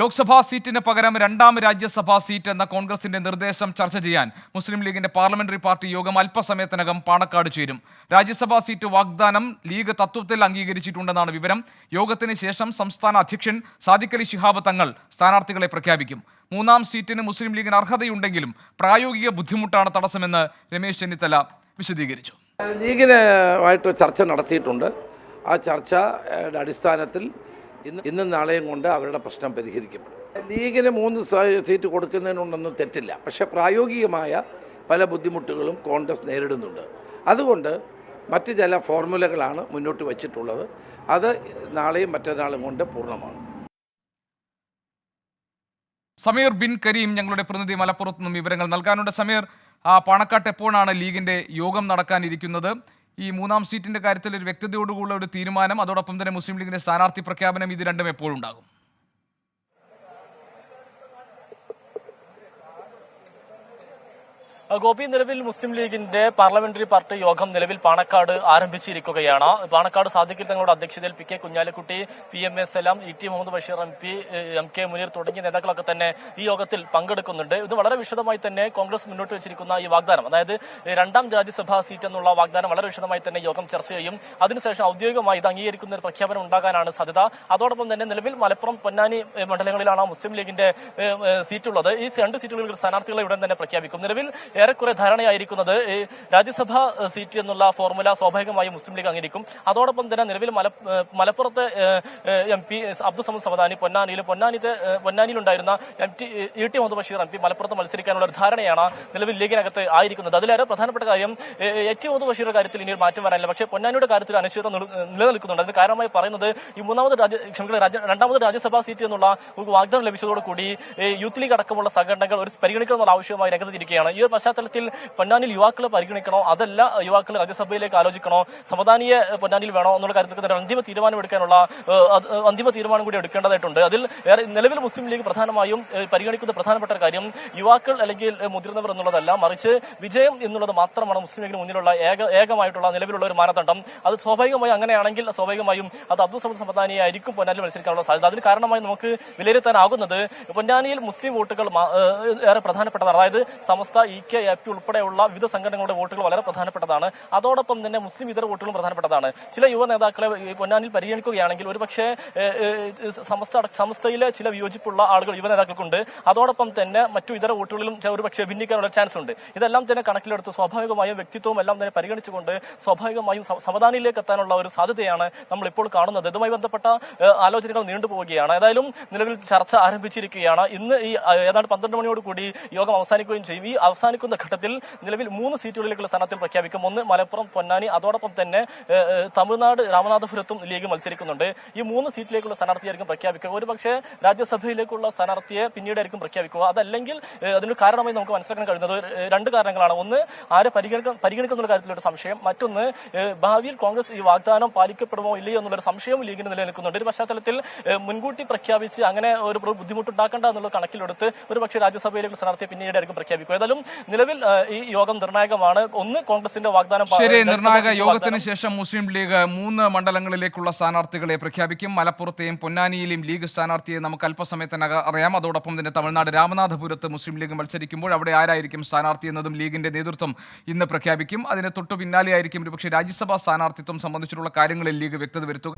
ലോക്സഭാ സീറ്റിന് പകരം രണ്ടാം രാജ്യസഭാ സീറ്റ് എന്ന കോൺഗ്രസിന്റെ നിർദ്ദേശം ചർച്ച ചെയ്യാൻ മുസ്ലിം ലീഗിന്റെ പാർലമെന്ററി പാർട്ടി യോഗം അല്പസമയത്തിനകം പാണക്കാട് ചേരും. രാജ്യസഭാ സീറ്റ് വാഗ്ദാനം ലീഗ് തത്വത്തിൽ അംഗീകരിച്ചിട്ടുണ്ടെന്നാണ് വിവരം. യോഗത്തിന് ശേഷം സംസ്ഥാന അധ്യക്ഷൻ സാദിഖ് അലി ശിഹാബ് തങ്ങൾ സ്ഥാനാർത്ഥികളെ പ്രഖ്യാപിക്കും. മൂന്നാം സീറ്റിന് മുസ്ലിം ലീഗിന് അർഹതയുണ്ടെങ്കിലും പ്രായോഗിക ബുദ്ധിമുട്ടാണ് തടസ്സമെന്ന് രമേശ് ചെന്നിത്തല വിശദീകരിച്ചു. ലീഗിനുമായിട്ട് ചർച്ച നടത്തിയിട്ടുണ്ട്. ആ ചർച്ചയുടെ അടിസ്ഥാനത്തിൽ ഇന്നും നാളെയും കൊണ്ട് അവരുടെ പ്രശ്നം പരിഹരിക്കപ്പെടും. ലീഗിന് 3 സീറ്റ് കൊടുക്കുന്നതിനൊന്നും തെറ്റില്ല. പക്ഷേ പ്രായോഗികമായ പല ബുദ്ധിമുട്ടുകളും കോൺഗ്രസ് നേരിടുന്നുണ്ട്. അതുകൊണ്ട് മറ്റ് ചില ഫോർമുലകളാണ് മുന്നോട്ട് വച്ചിട്ടുള്ളത്. അത് നാളെയും മറ്റന്നാളും കൊണ്ട് പൂർണ്ണമാണ്. സമീർ ബിൻ കരീം ഞങ്ങളുടെ പ്രതിനിധി മലപ്പുറത്ത് നിന്നും വിവരങ്ങൾ നൽകാനുണ്ട്. സമീർ, പാണക്കാട്ട് എപ്പോഴാണ് ലീഗിന്റെ യോഗം നടക്കാനിരിക്കുന്നത്? ഈ മൂന്നാം സീറ്റിന്റെ കാര്യത്തിൽ ഒരു വ്യക്തതയോടുകൂടിയ ഒരു തീരുമാനം, അതോടൊപ്പം തന്നെ മുസ്ലിം ലീഗിന്റെ സ്ഥാനാർത്ഥി പ്രഖ്യാപനം, ഇത് രണ്ടും എപ്പോഴുണ്ടാകും? ഗോപി, നിലവിൽ മുസ്ലിം ലീഗിന്റെ പാർലമെന്ററി പാർട്ടി യോഗം നിലവിൽ പാണക്കാട് ആരംഭിച്ചിരിക്കുകയാണ്. പാണക്കാട് സാദിഖ് തങ്ങളുടെ അധ്യക്ഷതയിൽ P K Kunhalikutty, PMA Salam, ET Muhammad Basheer MP, MK Muneer തുടങ്ങിയ നേതാക്കളൊക്കെ തന്നെ ഈ യോഗത്തിൽ പങ്കെടുക്കുന്നുണ്ട്. ഇത് വളരെ വിശദമായി തന്നെ കോൺഗ്രസ് മുന്നോട്ട് വെച്ചിരിക്കുന്ന ഈ വാഗ്ദാനം, അതായത് രണ്ടാം രാജ്യസഭാ സീറ്റ് എന്നുള്ള വാഗ്ദാനം വളരെ വിശദമായി തന്നെ യോഗം ചർച്ച ചെയ്യും. അതിനുശേഷം ഔദ്യോഗികമായി ഇത് അംഗീകരിക്കുന്ന ഒരു പ്രഖ്യാപനം ഉണ്ടാകാനാണ് സാധ്യത. അതോടൊപ്പം തന്നെ നിലവിൽ മലപ്പുറം, പൊന്നാനി മണ്ഡലങ്ങളിലാണ് മുസ്ലിം ലീഗിന്റെ സീറ്റുള്ളത്. ഈ 2 സീറ്റുകളിൽ സ്ഥാനാർത്ഥികളെ ഉടൻ തന്നെ പ്രഖ്യാപിക്കും. നിലവിൽ ഏറെക്കുറെ ധാരണയായിരിക്കുന്നത് രാജ്യസഭാ സീറ്റ് എന്നുള്ള ഫോർമുല സ്വാഭാവികമായും മുസ്ലിം ലീഗ് അംഗീകരിക്കും. അതോടൊപ്പം തന്നെ നിലവിൽ മലപ്പുറത്തെ MP Abdul Samad Samadani, പൊന്നാനിയിലുണ്ടായിരുന്ന ET Muhammad Basheer MP മലപ്പുറത്ത് മത്സരിക്കാനുള്ള ഒരു ധാരണയാണ് നിലവിൽ ലീഗിനകത്ത് ആയിരിക്കുന്നത്. അതിലേറെ പ്രധാനപ്പെട്ട കാര്യം ET മുഹമ്മദ് ബഷീറിന്റെ കാര്യത്തിൽ ഇനി ഒരു മാറ്റം വരാനില്ല. പക്ഷേ പൊന്നാനിയുടെ കാര്യത്തിൽ അനിശ്ചിതത്വം നിലനിൽക്കുന്നുണ്ട്. അതിന് കാരണമായി പറയുന്നത് ഈ രണ്ടാമത് രാജ്യസഭാ സീറ്റ് എന്നുള്ള വാഗ്ദാനം ലഭിച്ചതോടുകൂടി യൂത്ത് ലീഗ് അടക്കമുള്ള സംഘടനകൾ ഒരു പരിഗണിക്കണമെന്നുള്ള ആവശ്യവുമായി രംഗത്തിരിക്കുകയാണ്. ഈ പശ്ചാത്തലത്തിൽ പൊന്നാനിയിൽ യുവാക്കളെ പരിഗണിക്കണോ, അതല്ല യുവാക്കളെ രാജ്യസഭയിലേക്ക് ആലോചിക്കണോ, സമദാനിയെ പൊന്നാനിയിൽ വേണോ എന്നുള്ള കാര്യത്തിൽ അന്തിമ തീരുമാനം കൂടി എടുക്കേണ്ടതായിട്ടുണ്ട്. അതിൽ നിലവിൽ മുസ്ലിം ലീഗ് പ്രധാനമായും പരിഗണിക്കുന്ന പ്രധാനപ്പെട്ട കാര്യം യുവാക്കൾ അല്ലെങ്കിൽ മുതിർന്നവർ എന്നുള്ളതല്ല, മറിച്ച് വിജയം എന്നുള്ളത് മാത്രമാണ് മുസ്ലിം ലീഗിന് മുന്നിലുള്ള ഏകമായിട്ടുള്ള നിലവിലുള്ള ഒരു മാനദണ്ഡം. അത് സ്വാഭാവികമായും അങ്ങനെയാണെങ്കിൽ സ്വാഭാവികമായും അത് അബ്ദുൾ സമദ് സമദാനി ആയിരിക്കും പൊന്നാനിയിൽ മത്സരിക്കാനുള്ള സാധ്യത. അതിന് കാരണമായി നമുക്ക് വിലയിരുത്താനാകുന്നത് പൊന്നാനിയിൽ മുസ്ലിം വോട്ടുകൾ ഏറെ പ്രധാനപ്പെട്ടതാണ്. അതായത് സമസ്ത, EK ഉൾപ്പെടെയുള്ള വിവിധ സംഘടനകളുടെ വോട്ടുകൾ വളരെ പ്രധാനപ്പെട്ടതാണ്. അതോടൊപ്പം തന്നെ മുസ്ലിം ഇതര വോട്ടുകളും പ്രധാനപ്പെട്ടതാണ്. ചില യുവ നേതാക്കളെ പൊന്നാനിയിൽ പരിഗണിക്കുകയാണെങ്കിൽ ഒരുപക്ഷെ സമസ്തയിലെ ചില വിയോജിപ്പുള്ള ആളുകൾ യുവ നേതാക്കൾക്കുണ്ട്. അതോടൊപ്പം തന്നെ മറ്റു ഇതര വോട്ടുകളിലും ഒരുപക്ഷെ ഭിന്നിക്കാനുള്ള ചാൻസ് ഉണ്ട്. ഇതെല്ലാം തന്നെ കണക്കിലെടുത്ത് സ്വാഭാവികമായും വ്യക്തിത്വവും എല്ലാം തന്നെ പരിഗണിച്ചുകൊണ്ട് സ്വാഭാവികമായും സമദാനിയിലേക്ക് എത്താനുള്ള ഒരു സാധ്യതയാണ് നമ്മൾ ഇപ്പോൾ കാണുന്നത്. ഇതുമായി ബന്ധപ്പെട്ട ആലോചനകൾ നീണ്ടുപോവുകയാണ്. ഏതായാലും നിലവിൽ ചർച്ച ആരംഭിച്ചിരിക്കുകയാണ്. ഇന്ന് ഈ ഏതാണ്ട് 12 മണിയോടുകൂടി യോഗം അവസാനിക്കുകയും ചെയ്യും. ഈ അവസാനിക്കുന്ന ഘട്ടത്തിൽ നിലവിൽ 3 സീറ്റുകളിലേക്കുള്ള സ്ഥാനാർത്ഥി പ്രഖ്യാപിക്കും. 1 മലപ്പുറം, പൊന്നാനി, അതോടൊപ്പം തന്നെ തമിഴ്നാട് രാമനാഥപുരത്തും ലീഗ് മത്സരിക്കുന്നുണ്ട്. ഈ 3 സീറ്റിലേക്കുള്ള സ്ഥാനാർത്ഥിയായിരിക്കും പ്രഖ്യാപിക്കുക. ഒരുപക്ഷെ രാജ്യസഭയിലേക്കുള്ള സ്ഥാനാർത്ഥിയെ പിന്നീടായിരിക്കും പ്രഖ്യാപിക്കുക. അതല്ലെങ്കിൽ അതിന് കാരണമായി നമുക്ക് മനസ്സിലാക്കാൻ കഴിയുന്നത് 2 കാരണങ്ങളാണ്. ഒന്ന്, ആരെ പരിഗണിക്കുന്ന കാര്യത്തിലൊരു സംശയം. മറ്റൊന്ന്, ഭാവിയിൽ കോൺഗ്രസ് ഈ വാഗ്ദാനം പാലിക്കപ്പെടുമോ ഇല്ലയോ എന്നുള്ളൊരു സംശയം ലീഗിന് നിലനിൽക്കുന്നുണ്ട്. ഒരു പശ്ചാത്തലത്തിൽ മുൻകൂട്ടി പ്രഖ്യാപിച്ച് അങ്ങനെ ഒരു ബുദ്ധിമുട്ടുണ്ടാക്കേണ്ട എന്നുള്ള കണക്കിലെടുത്ത് ഒരുപക്ഷെ രാജ്യസഭയിലേക്ക് സ്ഥാനാർത്ഥിയെ പിന്നീടായിരിക്കും പ്രഖ്യാപിക്കുക. ഏതായാലും നിലവിൽ ഈ യോഗം നിർണായകമാണ്. ഒന്ന്, കോൺഗ്രസിന്റെ വാഗ്ദാനം. ശരി, നിർണായക യോഗത്തിന് ശേഷം മുസ്ലിം ലീഗ് 3 മണ്ഡലങ്ങളിലേക്കുള്ള സ്ഥാനാർത്ഥികളെ പ്രഖ്യാപിക്കും. മലപ്പുറത്തെയും പൊന്നാനിയിലെയും ലീഗ് സ്ഥാനാർത്ഥിയെ നമുക്ക് അല്പസമയത്തിനകം അറിയാം. അതോടൊപ്പം തന്നെ തമിഴ്നാട് രാമനാഥപുരത്ത് മുസ്ലിം ലീഗ് മത്സരിക്കുമ്പോൾ അവിടെ ആരായിരിക്കും സ്ഥാനാർത്ഥി എന്നതും ലീഗിന്റെ നേതൃത്വം ഇന്ന് പ്രഖ്യാപിക്കും. അതിന് തൊട്ടു പിന്നാലെയായിരിക്കും ഒരുപക്ഷെ രാജ്യസഭാ സ്ഥാനാർത്ഥിത്വം സംബന്ധിച്ചിട്ടുള്ള കാര്യങ്ങളിൽ ലീഗ് വ്യക്തത വരുത്തുക.